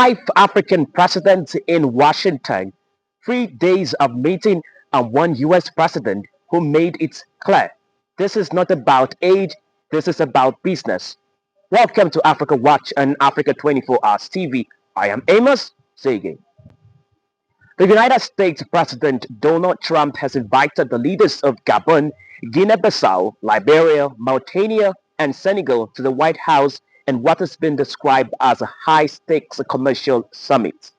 Five African presidents in Washington, 3 days of meeting, and one US president who made it clear this is not about aid, this is about business. Welcome to Africa Watch on Africa 24 Hours TV. I am Amos Sege. The United States President Donald Trump has invited the leaders of Gabon, Guinea-Bissau, Liberia, Mauritania, and Senegal to the White House in what has been described as a high-stakes commercial summit.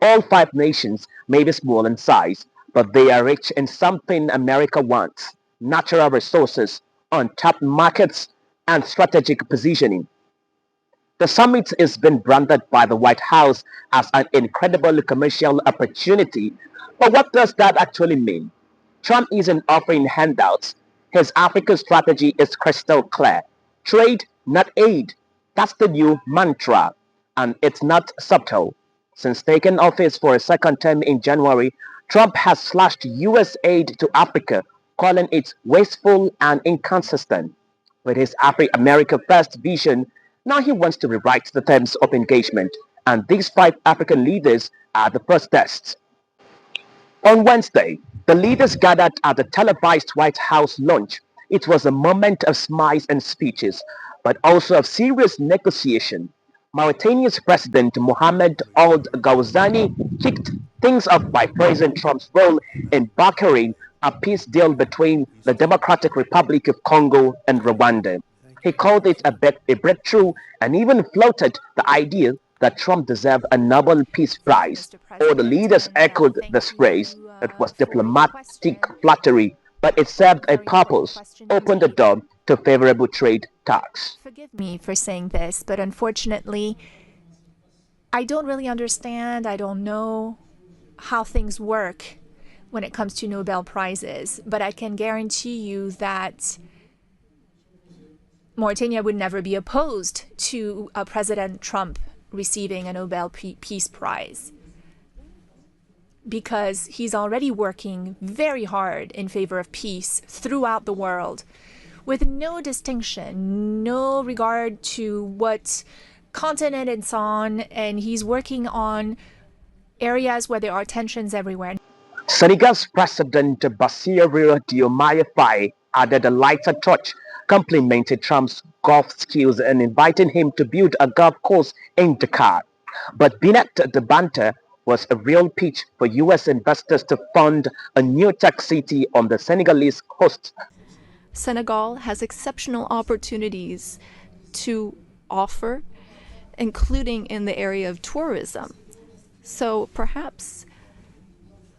All five nations may be small in size, but they are rich in something America wants: natural resources, untapped markets, and strategic positioning. The summit is been branded by the White House as an incredible commercial opportunity. But what does that actually mean? Trump isn't offering handouts. His Africa strategy is crystal clear. Trade, not aid. That's the new mantra. And it's not subtle. Since taking office for a second term in January, Trump has slashed US aid to Africa, calling it wasteful and inconsistent. With his America First vision, now he wants to rewrite the terms of engagement, and these five African leaders are the first tests. On Wednesday, the leaders gathered at the televised White House lunch. It was a moment of smiles and speeches, but also of serious negotiation. Mauritania's President Mohamed Ould Ghazouani kicked things off by praising Trump's role in brokering a peace deal between the Democratic Republic of Congo and Rwanda. He called it a breakthrough and even floated the idea that Trump deserved a Nobel Peace Prize. All the leaders echoed this phrase. It was diplomatic flattery, but it served a purpose: opened the door to favorable trade talks. Forgive me for saying this, but unfortunately, I don't really understand. I don't know how things work when it comes to Nobel Prizes, but I can guarantee you that Mauritania would never be opposed to President Trump receiving a Nobel Peace Prize, because he's already working very hard in favor of peace throughout the world, with no distinction, no regard to what continent it's on, and he's working on areas where there are tensions everywhere. Senegal's President Bassirou Diomaye Faye added a lighter touch, complimented Trump's golf skills and inviting him to build a golf course in Dakar. But beneath the banter was a real pitch for US investors to fund a new tech city on the Senegalese coast. Senegal has exceptional opportunities to offer, including in the area of tourism. So perhaps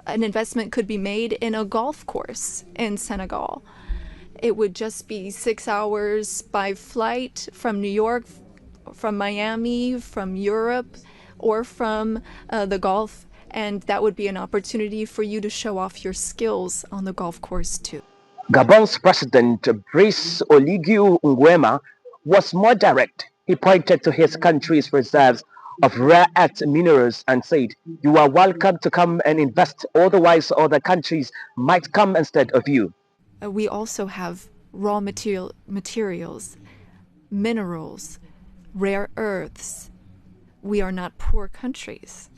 an investment could be made in a golf course in Senegal. It would just be 6 hours by flight from New York, from Miami, from Europe, or from the Gulf, and that would be an opportunity for you to show off your skills on the golf course too. Gabon's President Brice Oligui Nguema was more direct. He pointed to his country's reserves of rare earth minerals and said, "You are welcome to come and invest, otherwise other countries might come instead of you." We also have raw materials, minerals, rare earths. We are not poor countries.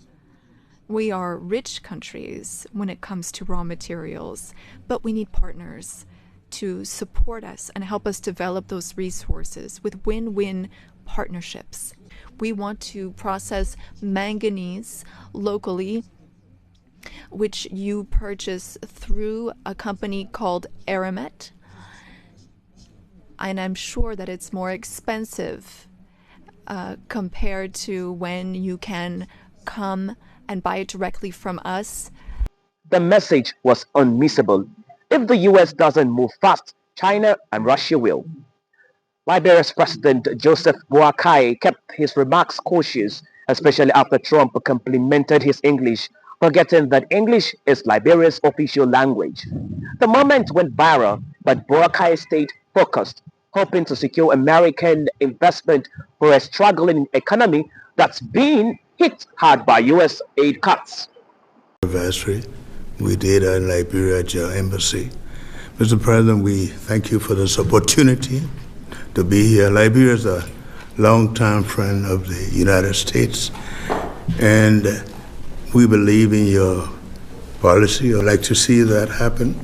We are rich countries when it comes to raw materials, but we need partners to support us and help us develop those resources with win-win partnerships. We want to process manganese locally, which you purchase through a company called Eramet. And I'm sure that it's more expensive compared to when you can come and buy it directly from us. The message was unmissable. If the US doesn't move fast, China and Russia will. Liberia's President Joseph Boakai kept his remarks cautious, especially after Trump complimented his English, forgetting that English is Liberia's official language. The moment went viral, but Boakai stayed focused, hoping to secure American investment for a struggling economy that's been hit hard by US aid cuts. Anniversary, we did in Liberia at your embassy. Mr. President, we thank you for this opportunity to be here. Liberia is a longtime friend of the United States, And we believe in your policy. I'd like to see that happen.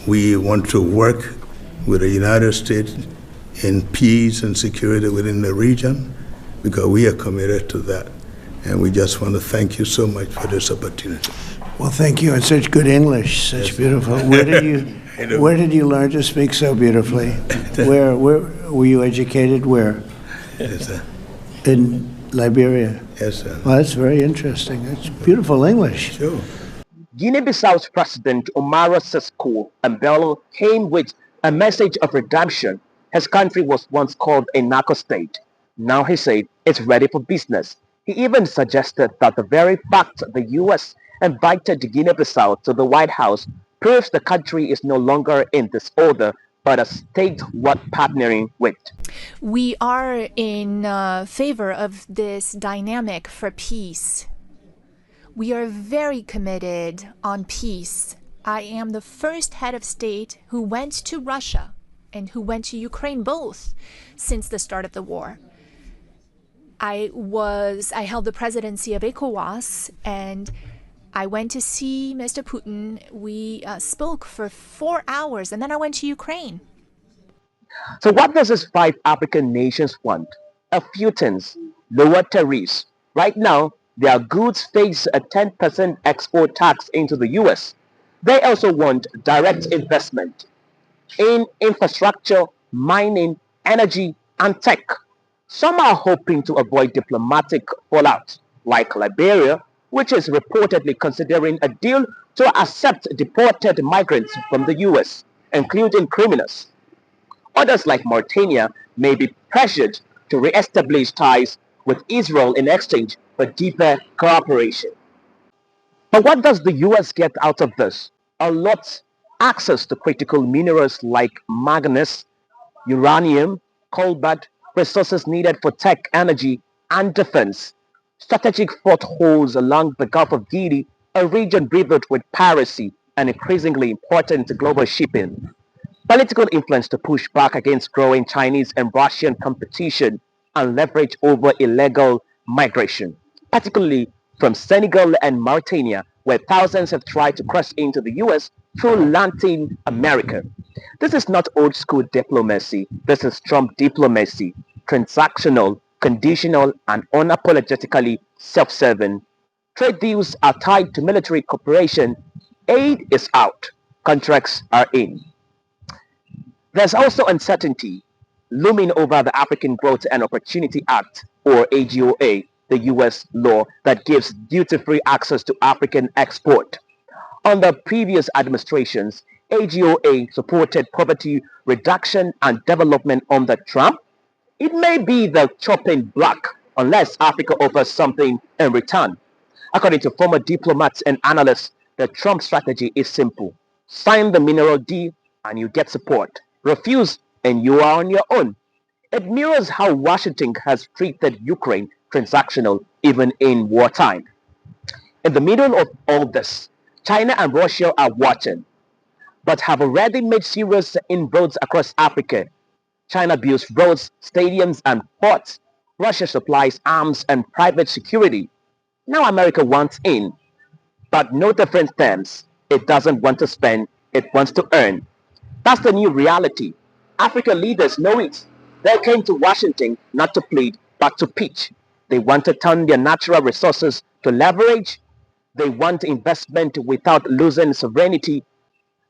We want to work with the United States in peace and security within the region because we are committed to that. And we just want to thank you so much for this opportunity. Well, thank you. And such good English, such beautiful. Where did you learn to speak so beautifully? Where were you educated? Where? Yes, sir. In Liberia. Yes, sir. Well, that's very interesting. That's beautiful English. Sure. Guinea-Bissau's President Umaro Sissoco Embalo came with a message of redemption. His country was once called a narco state. Now he said it's ready for business. He even suggested that the very fact the U.S. invited Guinea-Bissau to the White House proves the country is no longer in disorder, but a state worth partnering with. We are in favor of this dynamic for peace. We are very committed on peace. I am the first head of state who went to Russia and who went to Ukraine both since the start of the war. I held the presidency of ECOWAS, and I went to see Mr. Putin. We spoke for 4 hours, and then I went to Ukraine. So what does these 5 African nations want? A few things: lower tariffs. Right now, their goods face a 10% export tax into the US. They also want direct investment in infrastructure, mining, energy, and tech. Some are hoping to avoid diplomatic fallout, like Liberia, which is reportedly considering a deal to accept deported migrants from the US, including criminals. Others, like Mauritania, may be pressured to re-establish ties with Israel in exchange for deeper cooperation. But what does the US get out of this? A lot. Access to critical minerals like manganese, uranium, cobalt, resources needed for tech, energy, and defense. Strategic footholds along the Gulf of Guinea, a region riddled with piracy and increasingly important to global shipping. Political influence to push back against growing Chinese and Russian competition and leverage over illegal migration, particularly from Senegal and Mauritania, where thousands have tried to cross into the US through Latin America. This is not old school diplomacy. This is Trump diplomacy, transactional, conditional, and unapologetically self-serving. Trade deals are tied to military cooperation. Aid is out. Contracts are in. There's also uncertainty looming over the African Growth and Opportunity Act, or AGOA, the US law that gives duty-free access to African export. Under previous administrations, AGOA supported poverty reduction and development under Trump. It may be the chopping block unless Africa offers something in return. According to former diplomats and analysts, the Trump strategy is simple. Sign the mineral deal and you get support. Refuse and you are on your own. It mirrors how Washington has treated Ukraine, transactional even in wartime. In the middle of all this, China and Russia are watching, but have already made serious inroads across Africa. China builds roads, stadiums, and ports. Russia supplies arms and private security. Now America wants in, but no different terms. It doesn't want to spend, it wants to earn. That's the new reality. African leaders know it. They came to Washington not to plead, but to pitch. They want to turn their natural resources to leverage. They want investment without losing sovereignty.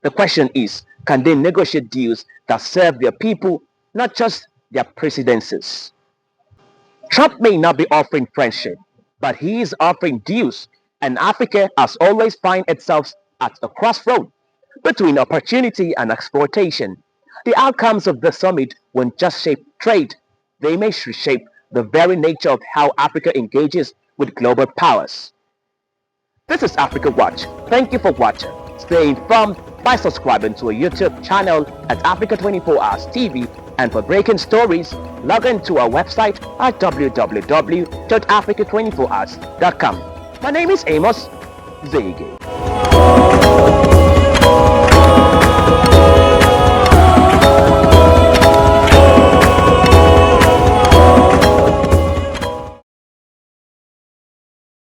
The question is, can they negotiate deals that serve their people, not just their presidencies? Trump may not be offering friendship, but he is offering deals, and Africa has always found itself at a crossroad between opportunity and exploitation. The outcomes of the summit won't just shape trade, they may reshape the very nature of how Africa engages with global powers. This is Africa Watch. Thank you for watching. Stay informed by subscribing to our YouTube channel at Africa 24 Hours TV, and for breaking stories, log in to our website at www.africa24hours.com. My name is Amos Zege.